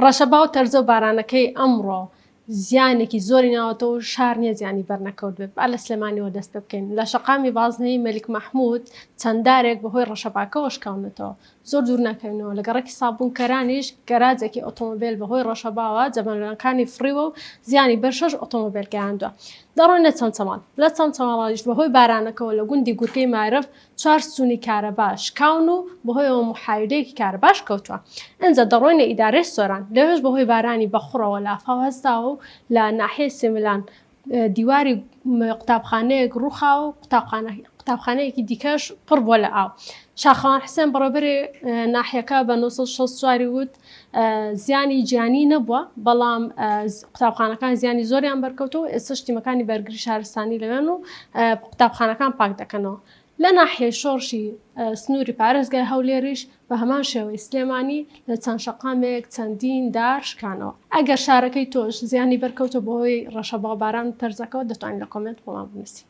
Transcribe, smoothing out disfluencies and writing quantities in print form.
ڕەشەبا و تەرزە و بارانەکەی ئەمڕۆ زیانێکی زۆری ناوەتەوە و شار نییە زیانی بەرنەکەوت بێت با لە سلێمانیەوە دەست پێ بکەین. لە شەقامی بازنەی مەلیک مەحموود چەنددارێک بەهۆی ڕەشەباکەوە شکاونەتەوە زۆر دوور ناکەوینەوە. لە گەڕەکی سابوونکەرانیش گەراجێکی ئۆتۆمۆبیل بەهۆی ڕەشەباوە جەبەنەکانی فڕیوە و زیانی بەر 6 ئۆتۆمۆبیل گەیاندووە. دەڕۆینە چەمچەمان. لە چەمچەماڵیش بەهۆی بارانەکەەوە لە گوندی گورگەی مایرەف 4 ستوونی کارەبا شکاون و بەهۆیەوە محاویلەیەکی کارەباش کەوتووە. ئەنجا دەڕۆینە ئیدارەی سۆران لەوێش بەهۆی بارانی بەخوڕەوە لافاو هەستاوە و لە ناحیەی سێملان دیواری قوتابخانەیەک ڕووخاوە و قوتابخانەیەکی دیکەش پڕ بووە لە ئاو. شاخەوان حسێن بەڕێوەبەری ناحیەکە بە 964 وت زیانی گیانی نەبووە، بەڵام قوتابخانەکان زیانی زۆریان بەرکەوتەوە. ئێستا تیمەکانی بەرگری شارستانی لەوێن و قوتابخانەکان پاک دەکەنەوە. لە ناحیەی شۆڕشی سنووری پارێزگای هەولێریش بە هەمان شێوەی سلێمانی لە چەند شەقامێک چەندین دار شکانەوە. ئەگەر شارەکەی تۆش زیانی بەرکەوتە بەهۆی ڕەشەبا و باران و تەرزەکەەوە دەتوانین لە کۆمنت بۆمان بنووسین.